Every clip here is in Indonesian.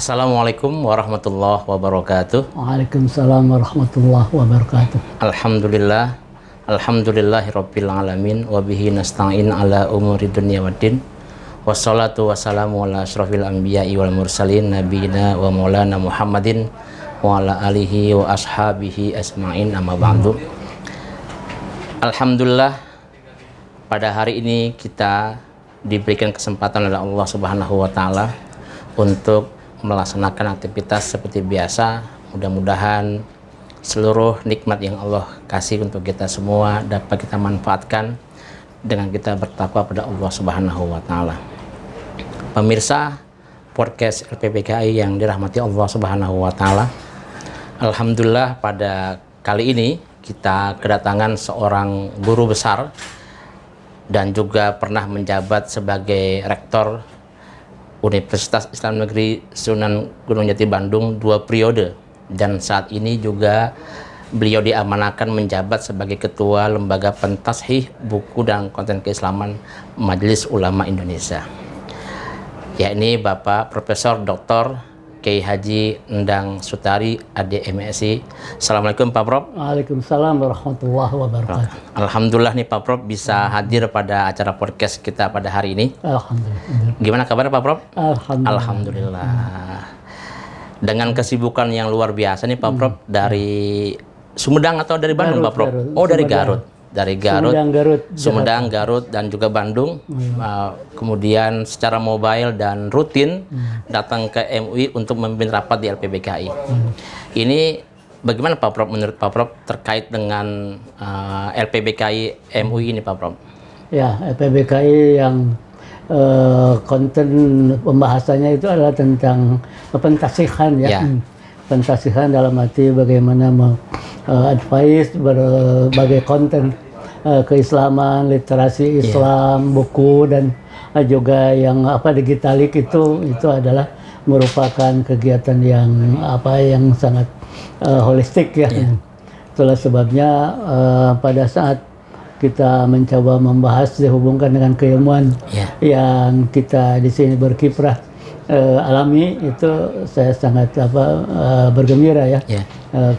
Assalamualaikum warahmatullahi wabarakatuh. Waalaikumsalam warahmatullahi wabarakatuh. Alhamdulillahirabbil alamin wa bihi nasta'in ala umuri dunya waddin. Wassalatu wassalamu ala asyrafil anbiya'i wal mursalin nabiyina wa maulana Muhammadin wa ala alihi wa ashabihi asma'in amma ba'du. Alhamdulillah, pada hari ini kita diberikan kesempatan oleh Allah Subhanahu wa taala untuk melaksanakan aktivitas seperti biasa. Mudah-mudahan seluruh nikmat yang Allah kasih untuk kita semua dapat kita manfaatkan dengan kita bertakwa pada Allah Subhanahu wa taala. Pemirsa podcast LPBKI yang dirahmati Allah Subhanahu wa taala, alhamdulillah pada kali ini kita kedatangan seorang guru besar dan juga pernah menjabat sebagai rektor Universitas Islam Negeri Sunan Gunung Jati Bandung 2 periode, dan saat ini juga beliau diamanahkan menjabat sebagai Ketua Lembaga Pentashih Buku dan Konten Keislaman Majelis Ulama Indonesia, yakni Bapak Profesor Dr. Kiai Haji Endang Sutari, AD/MSI. Assalamualaikum Pak Prof. Waalaikumsalam warahmatullahi wabarakatuh. Alhamdulillah nih Pak Prof bisa hadir pada acara podcast kita pada hari ini. Alhamdulillah. Gimana kabar Pak Prof? Alhamdulillah. Dengan kesibukan yang luar biasa nih Pak Prof, dari Sumedang atau dari Bandung Pak Prof? Garut. Oh, dari Sumedang. Garut. Dari Garut, Sumedang, Garut, dan juga Bandung. Kemudian secara mobile dan rutin datang ke MUI untuk memimpin rapat di LPBKI. Ini bagaimana Pak Prof, menurut Pak Prof terkait dengan LPBKI MUI ini Pak Prof? Ya, LPBKI yang konten pembahasannya itu adalah tentang pentasihan ya. Pentasihan dalam arti bagaimana advice berbagai konten keislaman, literasi Islam, buku, dan juga yang digitalik itu adalah merupakan kegiatan yang yang sangat holistik ya. Itulah sebabnya pada saat kita mencoba membahas dihubungkan dengan keilmuan yang kita di sini berkiprah alami, itu saya sangat bergembira ya.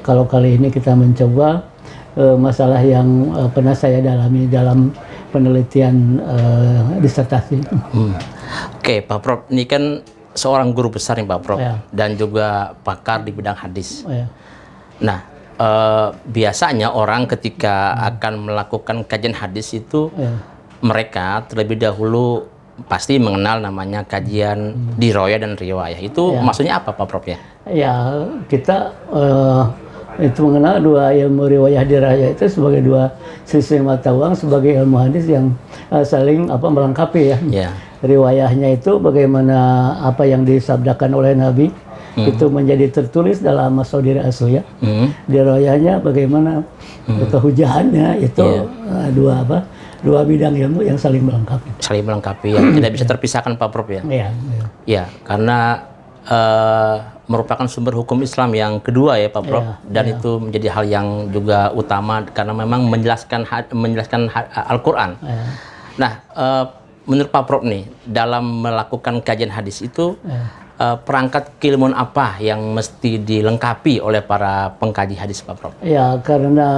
Kalau kali ini kita mencoba masalah yang pernah saya dalami dalam penelitian disertasi. Oke, Pak Prof, ini kan seorang guru besar nih Pak Prof, dan juga pakar di bidang hadis. Nah, biasanya orang ketika akan melakukan kajian hadis itu mereka terlebih dahulu pasti mengenal namanya kajian diroyah dan riwayah. Itu maksudnya apa Pak Prof ya? Ya, kita itu mengenal dua ilmu riwayah dirayah itu sebagai dua sisi mata uang sebagai ilmu hadis yang saling melengkapi ya. Riwayahnya itu bagaimana apa yang disabdakan oleh Nabi itu menjadi tertulis dalam Mashadir asli ya. Dirayahnya bagaimana kehujahannya itu dua bidang ilmu yang saling melengkapi. Saling melengkapi, yang tidak bisa terpisahkan Pak Prof ya. Ya, karena merupakan sumber hukum Islam yang kedua ya Pak Prof, dan itu menjadi hal yang juga utama karena memang menjelaskan Al-Quran. Nah, menurut Pak Prof nih, dalam melakukan kajian hadis itu perangkat keilmuan apa yang mesti dilengkapi oleh para pengkaji hadis Pak Prof? Ya, karena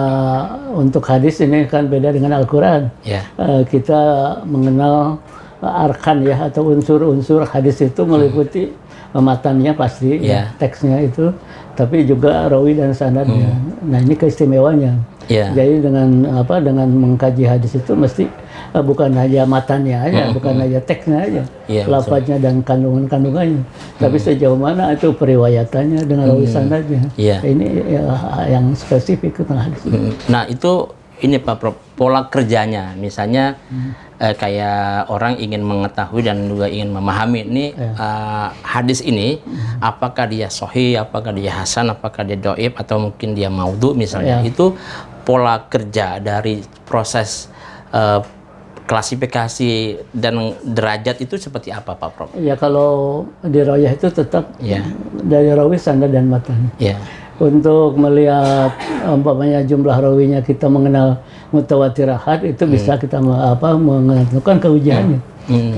untuk hadis ini kan beda dengan Al-Quran. Kita mengenal arkan ya, atau unsur-unsur hadis itu meliputi matannya pasti, teksnya itu, tapi juga rawi dan sanadnya. Nah, ini keistimewanya. Jadi dengan mengkaji hadis itu mesti bukan hanya matannya aja, bukan hanya teksnya aja, lafaznya dan kandungan-kandungannya, tapi sejauh mana itu periwayatannya dengan rawi sanadnya. Ini yang spesifik tentang hadis. Nah, itu ini Pak Prof, pola kerjanya, misalnya kayak orang ingin mengetahui dan juga ingin memahami ini hadis ini, apakah dia sahih, apakah dia hasan, apakah dia dhaif, atau mungkin dia maudhu misalnya. Itu pola kerja dari proses klasifikasi dan derajat itu seperti apa Pak Prof? Ya, kalau di riwayah itu tetap dari rawi, sanad, dan matan. Untuk melihat umpamanya jumlah rawinya, kita mengenal mutawatir ahad, itu bisa kita menentukan kehujahannya.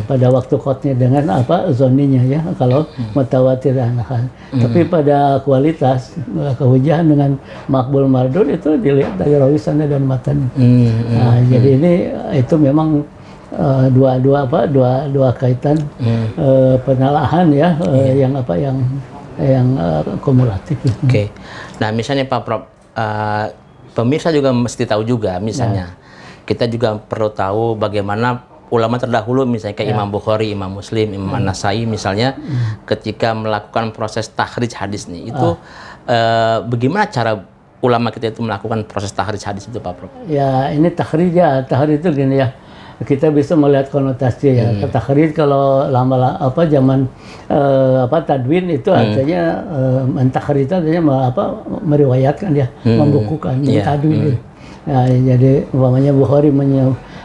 pada waktu qotnya dengan zoninya ya, kalau mutawatir dan ahad. Tapi pada kualitas kehujahan dengan makbul mardud itu dilihat dari rawi sanad dan matan. Jadi ini itu memang dua kaitan penalahan ya, yang kumulatif. Oke. Nah, misalnya Pak Prof, pemirsa juga mesti tahu juga, misalnya kita juga perlu tahu bagaimana ulama terdahulu, misalnya kayak Imam Bukhari, Imam Muslim, Imam An-Nasai misalnya, ketika melakukan proses takhrij hadis nih, itu bagaimana cara ulama kita itu melakukan proses takhrij hadis itu, Pak Prof? Ya, ini takhrij itu gini ya. Kita bisa melihat konotasi ya. Takhrij kalau zaman tadwin itu artinya mentakhrij itu artinya meriwayatkan ya, membukukan, tadwin. Nah, jadi umpamanya Bukhari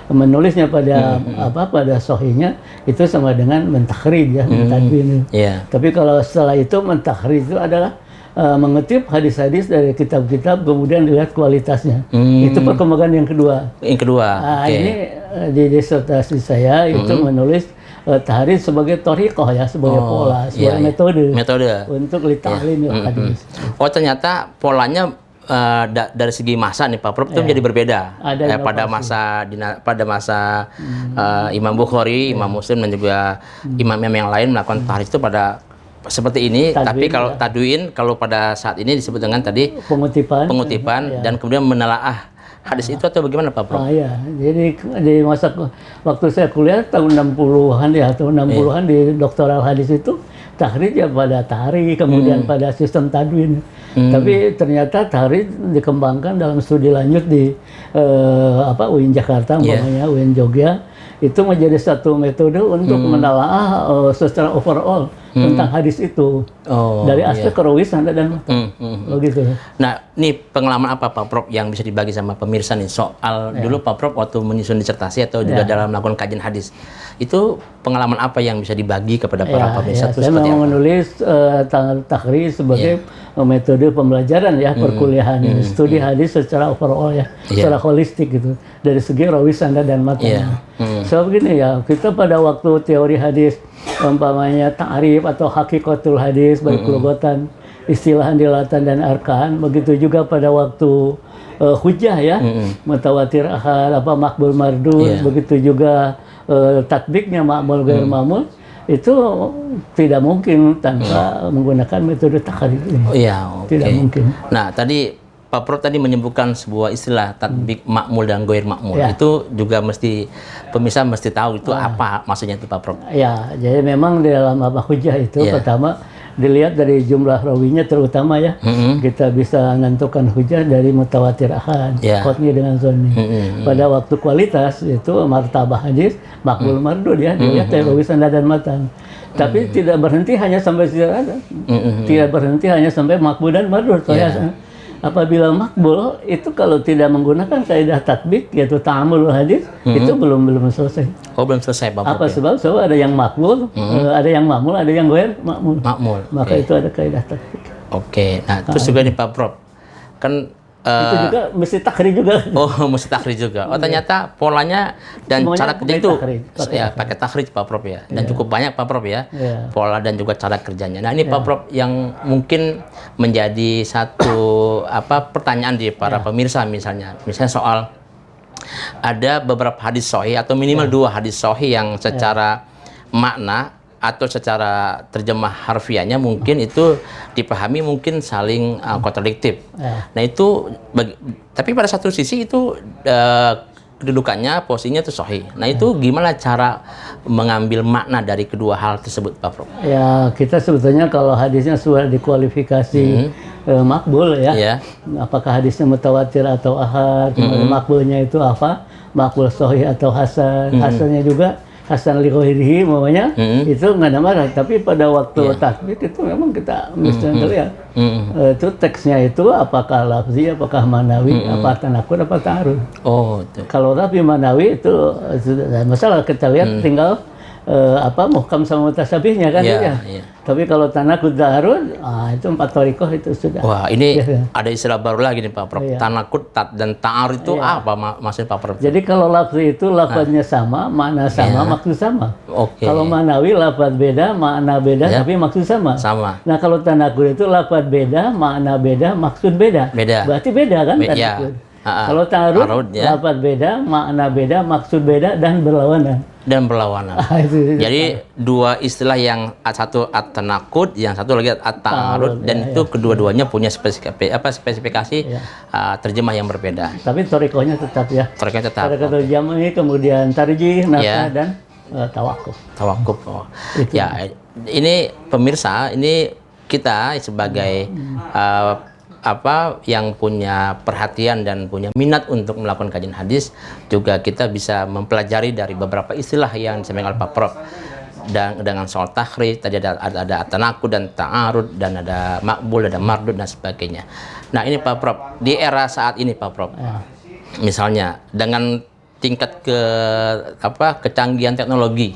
menulisnya pada pada sahihnya itu sama dengan mentakhrij ya, mentadwin. Tapi kalau setelah itu mentakhrij itu adalah mengutip hadis-hadis dari kitab-kitab, kemudian dilihat kualitasnya. Itu perkembangan yang kedua. Ini di disertasi saya itu menulis tahrij sebagai thariqah ya, sebagai pola, sebagai metode untuk litahlim hadis. Oh, ternyata polanya dari segi masa nih Pak Prof itu menjadi berbeda. Pada masa Imam Bukhari, Imam Muslim dan juga imam-imam yang lain melakukan tahrij itu pada seperti ini, tapi kalau tadwin, kalau pada saat ini disebut dengan tadi pengutipan dan kemudian menelaah hadis itu, atau bagaimana Pak Prof? Jadi di masa waktu saya kuliah tahun 60-an ya, tahun 60-an di doktoral hadis itu tahrij ya pada tahrij, kemudian pada sistem tadwin. Tapi ternyata tahrij dikembangkan dalam studi lanjut di UIN Jakarta, umpamanya UIN Jogja, itu menjadi satu metode untuk menelaah secara overall tentang hadis itu dari aspek rawi sanad dan matan. Begitu. Nah, ini pengalaman apa Pak Prof yang bisa dibagi sama pemirsa nih soal dulu Pak Prof waktu menyusun disertasi atau juga dalam melakukan kajian hadis, itu pengalaman apa yang bisa dibagi kepada para pemirsa? Saya memang menulis takhrij sebagai metode pembelajaran ya, perkuliahan studi hadis secara overall ya, secara holistik gitu, dari segi rawi sanad dan matan. So begini ya, kita pada waktu teori hadis umpamanya ta'rif atau hakikatul hadis, baik lugatan, istilah dilatan dan arkaan, begitu juga pada waktu hujjah ya, mutawatir ahad, makbul mardud, begitu juga tatbiknya makmul gair makmul, itu tidak mungkin tanpa menggunakan metode takhrij ini. Tidak mungkin. Nah, tadi Pak Prof tadi menyebutkan sebuah istilah tatbik makmul dan goir makmul. Itu juga pemirsa mesti tahu itu apa maksudnya itu Pak Prof. Ya, jadi memang di dalam hujjah itu pertama dilihat dari jumlah rawinya terutama ya. Kita bisa menentukan hujjah dari mutawatir ahad, qotni dengan zonni. Pada waktu kualitas itu martabah hadis makbul mardud ya, dilihat dari rawi sanad dan matan. Tapi tidak berhenti hanya sampai situ ada. Tidak berhenti hanya sampai makbul dan mardud. Apabila makbul itu kalau tidak menggunakan kaidah tatbik yaitu ta'amul hadis, itu belum selesai. Belum selesai Pak Prof. Apa sebab? So, ada yang makbul, ada yang makmul, ada yang goir makmul. Maka itu ada kaidah tatbik. Nah terus juga nih Pak Prof, kan itu juga mesti takhrij juga. Mesti takhrij juga. Ternyata polanya dan semuanya cara kerja itu pakai takhrij Pak Prof ya. Dan cukup banyak Pak Prof ya. Pola dan juga cara kerjanya. Nah, ini Pak Prof yang mungkin menjadi satu pertanyaan di para pemirsa misalnya soal ada beberapa hadis sahih atau minimal 2 hadis sahih yang secara makna atau secara terjemah harfiahnya mungkin itu dipahami mungkin saling kontradiktif. Nah itu, tapi pada satu sisi itu kedudukannya, posisinya itu sahih. Nah itu gimana cara mengambil makna dari kedua hal tersebut Pak Prof? Ya, kita sebetulnya kalau hadisnya sudah dikualifikasi makbul ya, apakah hadisnya mutawatir atau ahad, makbulnya itu apa? Makbul sahih atau hasan, hasannya juga hasan li ghairihi namanya, itu nggak ada marah. Tapi pada waktu tatbik itu memang kita mesti lihat itu teksnya itu apakah lafzi, apakah manawi, apa tanakur, apa ta'arud. Kalau lafzi manawi itu masalah kita lihat tinggal muhkam sama mutasyabihnya kan ya. Tapi kalau tanakud ta'arud, itu 4 thariqah itu sudah. Wah, ini ada istilah baru lagi nih Pak Prof. Tanakud dan ta'arud itu apa maksudnya Pak Prof? Jadi kalau lafaz itu lafaznya sama, makna sama, maksud sama. Kalau manawi lafaz beda, makna beda, tapi maksud sama. Nah, kalau tanakud itu lafaz beda, makna beda, maksud beda. Berarti beda kan tanakud. Kalau ta'arud lafaz beda, makna beda, maksud beda dan berlawanan. Jadi dua istilah, yang satu at-tanakud, yang satu lagi at-ta'arud, dan itu kedua-duanya punya spesifikasi terjemah yang berbeda. Tapi thariqahnya tetap ya. Thariqahnya tetap. Thariqatul jam'i, kemudian tarjih, nafkah dan tawakuf. Ya, ini pemirsa, ini kita sebagai yang punya perhatian dan punya minat untuk melakukan kajian hadis, juga kita bisa mempelajari dari beberapa istilah yang disampaikan oleh Pak Prof. Dan dengan soal takhrij tadi ada at-tanakud dan ta'arud, dan ada makbul, ada mardud dan sebagainya. Nah, ini Pak Prof, di era saat ini Pak Prof, misalnya dengan tingkat kecanggihan teknologi,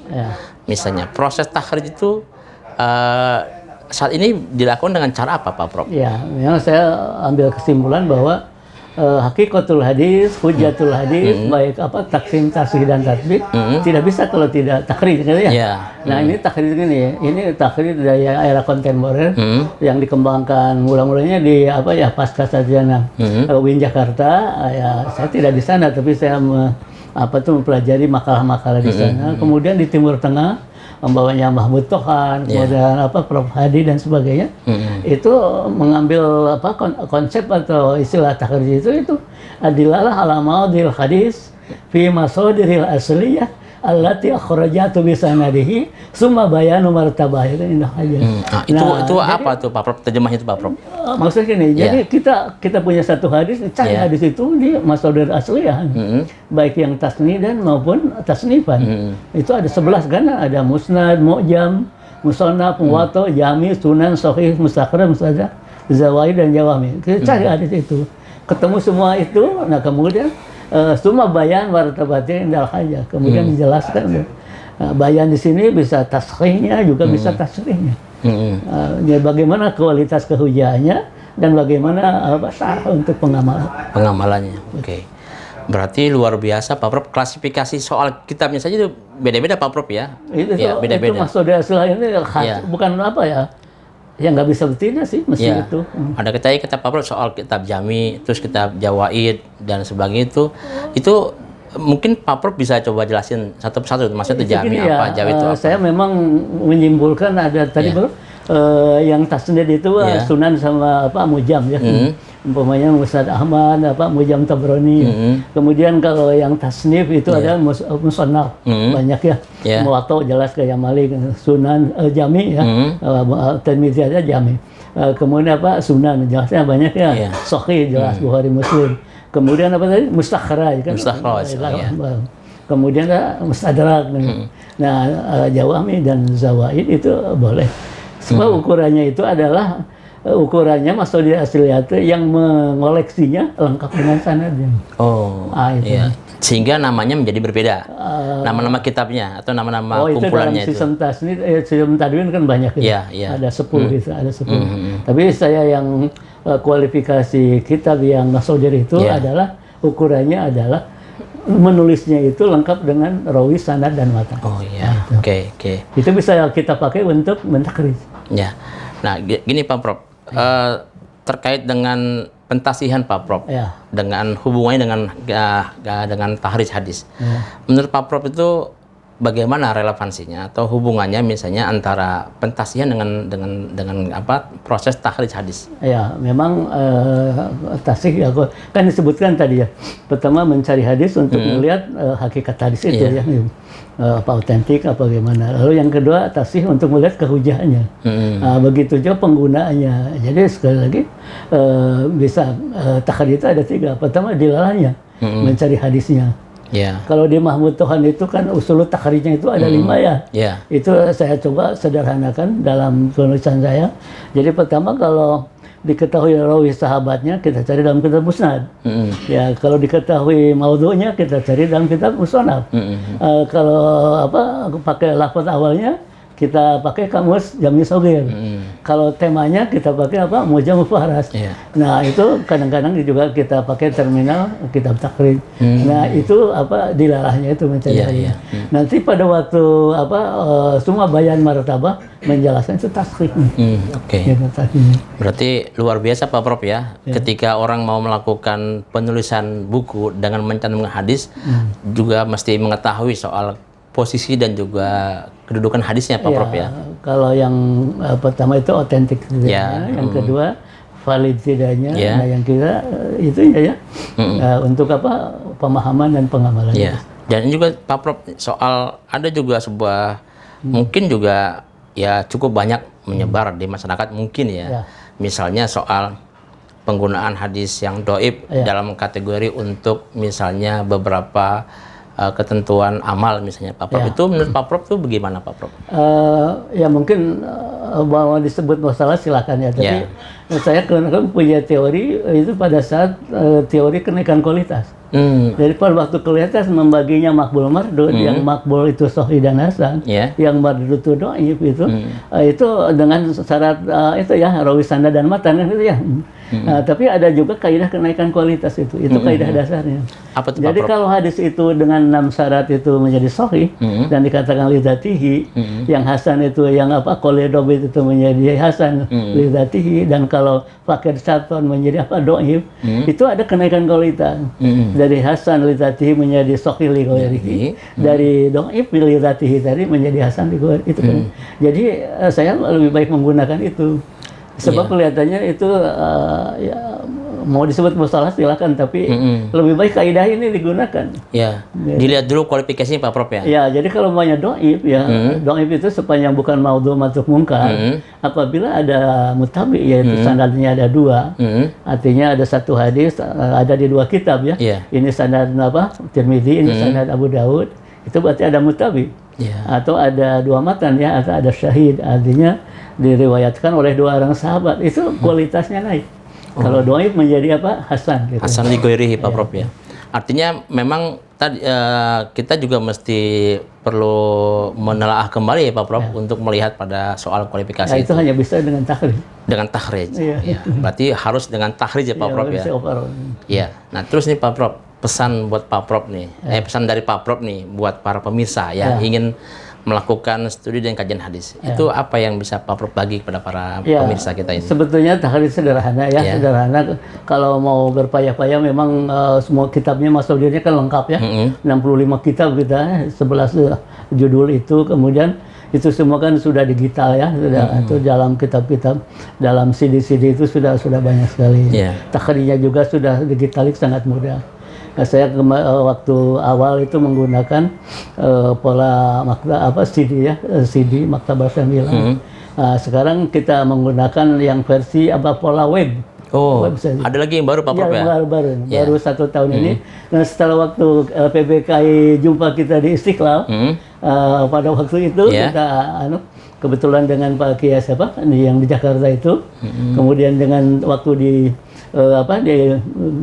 misalnya proses takhrij itu saat ini dilakukan dengan cara apa Pak Prof? Ya, memang saya ambil kesimpulan bahwa hakikatul hadis, hujatul hadis, baik taksim, tasih dan tatbik, tidak bisa kalau tidak takhrij gitu ya. Nah, ini takhrij ini takhrij dari era kontemporer yang dikembangkan mula-mulanya di pasca sarjana UIN Jakarta. Ya, saya tidak di sana, tapi saya mempelajari makalah-makalah di sana. Kemudian di Timur Tengah membawanya Mahmud Tohan, kemudian Prof Hadi dan sebagainya, itu mengambil konsep atau istilah takhrij itu adilalah ala maudil hadis fi masadiril asliyah allati akhrajatu bi sanadihi summa bayanu martabah. Itu indah aja. Itu apa tuh Pak Prof, terjemahnya itu Pak Prof? Maksudnya gini, jadi kita punya satu hadis, cari hadis itu di masadir asliyah, baik yang tasni dan maupun tasnifan. Itu ada 11 kan, ada musnad, mu'jam, musannaf, muwatta, jami, sunan, sahih, mustakhraj, mustadrak, zawaid dan jawami. Kita cari hadis itu, ketemu semua itu, nah kemudian semua bayan martabatnya indal haja, kemudian dijelaskan. Bayan di sini bisa tasrihnya, juga bisa tasrihnya. Bagaimana kualitas kehujaannya dan bagaimana sah untuk pengamalannya. Oke. Berarti luar biasa Pak Prof. Klasifikasi soal kitabnya saja itu beda-beda Pak Prof ya? Beda-beda. Itu maksudnya ini bukan yang nggak bisa betina sih, mesti itu. Ada kata Pak Prof soal kitab jami, terus kitab jawaid dan sebagainya itu mungkin Pak Prof bisa coba jelasin satu persatu, maksudnya itu jami apa, jawaid itu apa? Saya memang menyimpulkan ada tadi yang tasnid itu sunan sama mujam ya. Umpamanya Musnad Ahmad, Mujam Tabrani. Kemudian kalau yang tasnif itu ada musannaf, banyak ya. Muwatta jelas kayak Malik, Sunan Jami ya. Tirmidzi ada Jami. Kemudian Sunan jelasnya banyak ya. Sahih jelas Bukhari Muslim. Kemudian tadi mustakhraj kan. Kemudian mustadrak. Nah, jawami dan zawaid itu boleh. Sebab ukurannya itu adalah masadir asliyah yang mengoleksinya lengkap dengan sanadnya. Iya. Sehingga namanya menjadi berbeda. Nama-nama kitabnya atau nama-nama kumpulannya itu. Sistem tasnid, sistem tadwin kan banyak ya. Ada 10 gitu, ada 10. Tapi saya yang kualifikasi kitab yang masadir itu adalah ukurannya adalah menulisnya itu lengkap dengan rawi, sanad dan matan. Oke. Itu bisa kita pakai untuk mentakhrij. Ya. Nah, gini Pak Prof. Terkait dengan pentasihan Pak Prof, dengan hubungannya dengan tahrij hadis. Menurut Pak Prof itu bagaimana relevansinya atau hubungannya misalnya antara pentasihan dengan proses tahrij hadis? Ya, memang tasih kan disebutkan tadi ya. Pertama mencari hadis untuk melihat hakikat hadis itu ya. Apa otentik, apa bagaimana. Lalu yang kedua tasih untuk melihat kehujaannya. Begitu juga penggunaannya. Jadi sekali lagi bisa takhrij itu ada 3. Pertama dilalahnya, mencari hadisnya. Kalau di Mahmud Tohan itu kan usul takhrijnya itu ada 5 ya. Itu saya coba sederhanakan dalam penulisan saya. Jadi pertama kalau diketahui rawi sahabatnya, kita cari dalam kitab musnad. Ya, kalau diketahui maudhu'nya, kita cari dalam kitab musnad. Kalau pakai lafaz awalnya, kita pakai kamus Jami Shogir. Kalau temanya kita pakai Mu'jam Mufaharas. Nah, itu kadang-kadang juga kita pakai terminal kitab takrij. Nah, itu dilalahnya itu mencari hadis. Nanti pada waktu semua bayan martabah menjelaskan itu tasrih. Oke. Berarti luar biasa Pak Prof ya. Ketika orang mau melakukan penulisan buku dengan mencantumkan hadis, juga mesti mengetahui soal posisi dan juga kedudukan hadisnya Pak Prof ya. Kalau yang pertama itu otentik tidaknya, yang kedua valid tidaknya, nah yang ketiga itu ya untuk pemahaman dan pengamalan. Dan juga Pak Prof soal ada juga sebuah mungkin juga ya cukup banyak menyebar di masyarakat mungkin ya. Misalnya soal penggunaan hadis yang dhaif dalam kategori untuk misalnya beberapa ketentuan amal misalnya Pak Prof. Itu menurut Pak Prof itu bagaimana Pak Prof? Ya mungkin bahwa disebut masalah silakan ya. Tapi saya kan punya teori itu pada saat teori kenaikan kualitas. Jadi pada waktu kualitas membaginya makbul mardud, yang makbul itu sahih dan hasan, yang mardud itu dhaif itu dengan syarat itu ya rawi sanad dan matan kan itu ya. Tapi ada juga kaidah kenaikan kualitas itu kaidah dasarnya. Apa itu, jadi kalau hadis itu dengan 6 syarat itu menjadi sahih dan dikatakan lidzatihi, yang hasan itu yang qoledobit itu menjadi hasan lidzatihi, dan kalau fakir saton menjadi dhaif, itu ada kenaikan kualitas. Dari hasan lidzatihi menjadi sahih li ghairihi, dari dhaif lidzatihi tadi menjadi hasan li ghairihi itu kan. Jadi saya lebih baik menggunakan itu. Sebab kelihatannya itu ya mau disebut masalah silakan, tapi lebih baik kaidah ini digunakan. Dilihat dulu kualifikasinya Pak Prof ya. Ya, jadi kalau banyak dhaif dhaif itu sepanjang bukan maudhu' matruk mungkar, apabila ada mutabi yaitu sanadnya ada 2, artinya ada satu hadis ada di 2 kitab ya. Ini sanad Tirmidzi, ini sanad Abu Daud, itu berarti ada mutabi. Atau ada 2 matan ya, atau ada syahid, artinya diriwayatkan oleh 2 orang sahabat, itu kualitasnya naik. Kalau dhaif menjadi hasan gitu. Hasan li ghairihi Pak Prof ya. Artinya memang tadi kita juga mesti perlu menelaah kembali ya Pak Prof untuk melihat pada soal kualifikasi itu hanya bisa dengan takhrij. Dengan takhrij. Berarti harus dengan takhrij ya Pak Prof ya. Nah, terus nih Pak Prof, pesan buat Pak Prof nih. Pesan dari Pak Prof nih buat para pemirsa yang ingin melakukan studi dan kajian hadis. Itu apa yang bisa Pak Prof bagi kepada para pemirsa kita ini? Sebetulnya takhrij sederhana ya, sederhana. Kalau mau berpayah-payah memang semua kitabnya masudiyahnya kan lengkap ya. 65 kitab kita, 11 judul itu, kemudian itu semua kan sudah digital ya, sudah itu dalam kitab-kitab, dalam CD-CD itu sudah banyak sekali. Takhrijnya juga sudah digitalik sangat mudah. Nah, saya waktu awal itu menggunakan pola CD ya, CD Maktabah Syamilah. Sekarang kita menggunakan yang versi pola web. Ada lagi yang baru Pak Prof ya? Baru 1 tahun ini. Nah, setelah waktu PBKI jumpa kita di Istiqlal, pada waktu itu kita kebetulan dengan Pak Kiai yang di Jakarta itu, kemudian dengan waktu di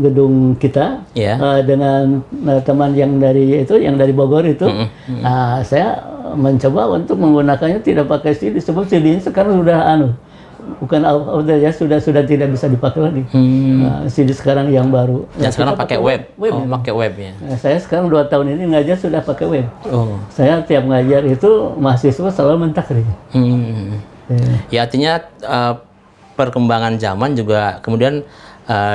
gedung kita dengan teman yang dari Bogor itu, saya mencoba untuk menggunakannya tidak pakai CD, sebab CD sekarang sudah bukan ya sudah tidak bisa dipakai lagi. CD sekarang yang baru. Yang sekarang pakai web. Pakai web ya. Saya sekarang 2 tahun ini ngajar sudah pakai web. Saya tiap ngajar itu mahasiswa selalu mentakhrij. Ya, artinya perkembangan zaman juga kemudian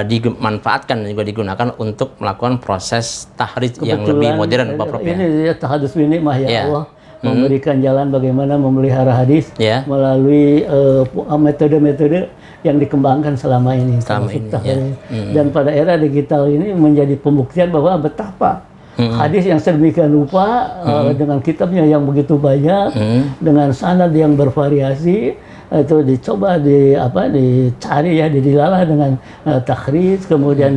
dimanfaatkan dan juga digunakan untuk melakukan proses tahrij yang lebih modern Pak Prof ya. Ini ya tahadus ini mah ya Allah memberikan jalan bagaimana memelihara hadis melalui metode-metode yang dikembangkan selama ini. Dan pada era digital ini menjadi pembuktian bahwa betapa hadis yang sedemikian rupa dengan kitabnya yang begitu banyak, dengan sanad yang bervariasi, itu dicoba dicari ya, didilalah dengan takhrij, kemudian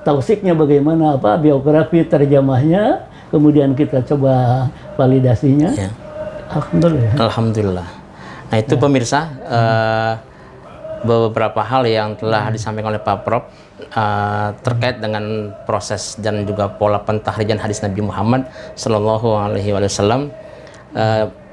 tausiknya bagaimana, biografi terjemahnya, kemudian kita coba validasinya. Alhamdulillah. Nah, itu pemirsa, beberapa hal yang telah disampaikan oleh Pak Prof terkait dengan proses dan juga pola pentahrijan hadis Nabi Muhammad Sallallahu Alaihi Wasallam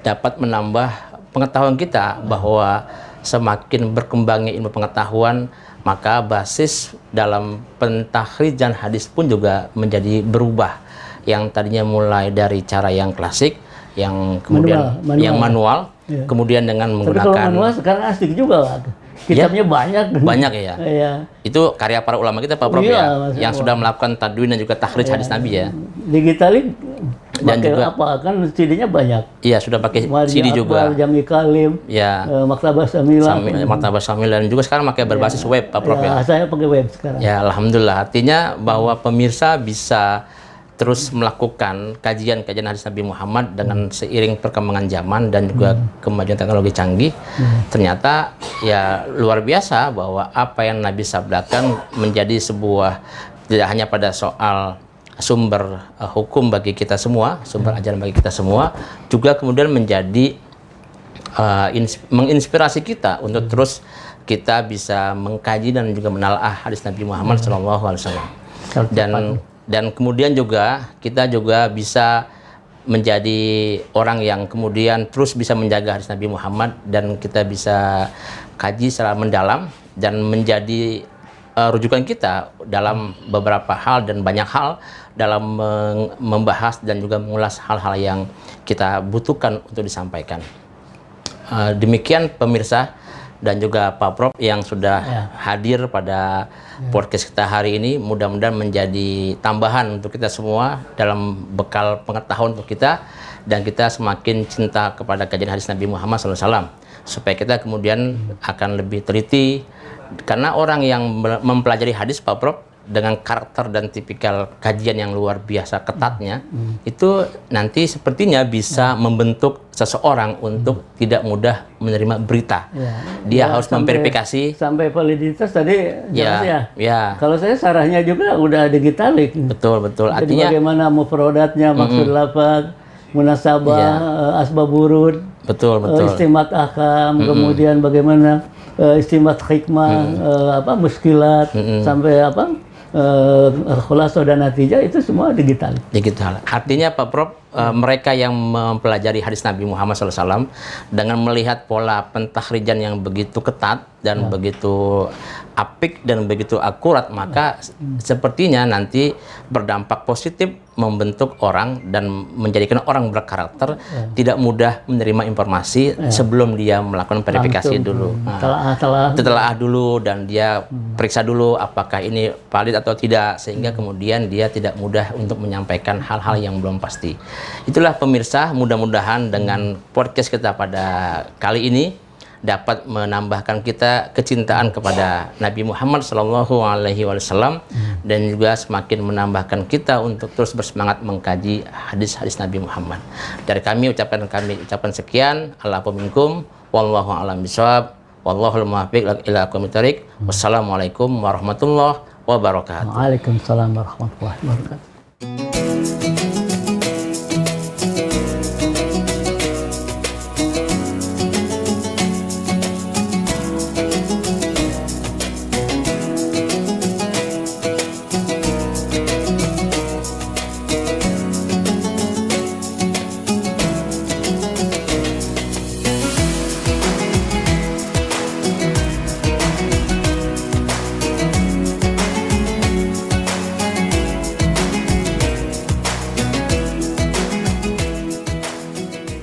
dapat menambah pengetahuan kita bahwa semakin berkembangnya ilmu pengetahuan, maka basis dalam pentahrijan hadis pun juga menjadi berubah. Yang tadinya mulai dari cara yang klasik, yang kemudian yang manual, ya. Kemudian dengan menggunakan. Tapi kalau manual sekarang asik juga lah. Kitabnya banyak. Banyak ya. Iya. Itu karya para ulama kita Pak Prof ya, yang sudah melakukan tadwin dan juga takhrij hadis Nabi ya. Digitalik dan juga apa kan CD-nya banyak. Iya, sudah pakai CD juga. Jami Kalim. Ya. Maktabah Samila. Maktabah Samila dan juga sekarang pakai berbasis web Pak Prof ya. Saya pakai web sekarang. Ya, alhamdulillah. Artinya bahwa pemirsa bisa terus melakukan kajian-kajian hadis Nabi Muhammad dengan seiring perkembangan zaman dan juga kemajuan teknologi canggih. Ternyata ya luar biasa bahwa apa yang Nabi sabdakan menjadi sebuah, tidak hanya pada soal sumber hukum bagi kita semua, sumber ajaran bagi kita semua, juga kemudian menjadi menginspirasi kita untuk terus kita bisa mengkaji dan juga menalaah hadis Nabi Muhammad SAW. Dan kemudian juga kita juga bisa menjadi orang yang kemudian terus bisa menjaga hadis Nabi Muhammad dan kita bisa kaji secara mendalam dan menjadi rujukan kita dalam beberapa hal dan banyak hal dalam membahas dan juga mengulas hal-hal yang kita butuhkan untuk disampaikan. Demikian pemirsa dan juga Pak Prof yang sudah hadir pada podcast kita hari ini, mudah-mudahan menjadi tambahan untuk kita semua dalam bekal pengetahuan untuk kita, dan kita semakin cinta kepada kajian hadis Nabi Muhammad SAW supaya kita kemudian akan lebih teliti, karena orang yang mempelajari hadis Pak Prof dengan karakter dan tipikal kajian yang luar biasa ketatnya, itu nanti sepertinya bisa membentuk seseorang untuk tidak mudah menerima berita. Dia harus memverifikasi. Sampai validitas tadi jelas ya. Kalau saya sarahnya juga udah digitalik. Betul. Jadi Artinya bagaimana mufradatnya, maksud lafaz, munasabah, asbab wurud. Betul. Istimat ahkam, kemudian bagaimana istimat hikmah, muskilat, sampai khulasoh dan natijah, itu semua digital. Artinya Pak Prof, mereka yang mempelajari hadis Nabi Muhammad SAW dengan melihat pola pentahrijan yang begitu ketat dan begitu apik dan begitu akurat, maka sepertinya nanti berdampak positif membentuk orang dan menjadikan orang berkarakter tidak mudah menerima informasi sebelum dia melakukan verifikasi dulu. Telah dulu dan dia periksa dulu apakah ini valid atau tidak, sehingga kemudian dia tidak mudah untuk menyampaikan hal-hal yang belum pasti. Itulah pemirsa, mudah-mudahan dengan podcast kita pada kali ini dapat menambahkan kita kecintaan kepada Nabi Muhammad SAW dan juga semakin menambahkan kita untuk terus bersemangat mengkaji hadis-hadis Nabi Muhammad. Dari kami ucapan sekian. Allahu minkum, wallahu a'lam bishawab, wallahul muwaffiq ila aqwamit thoriq. Wassalamualaikum warahmatullahi wabarakatuh. Waalaikumsalam warahmatullahi wabarakatuh.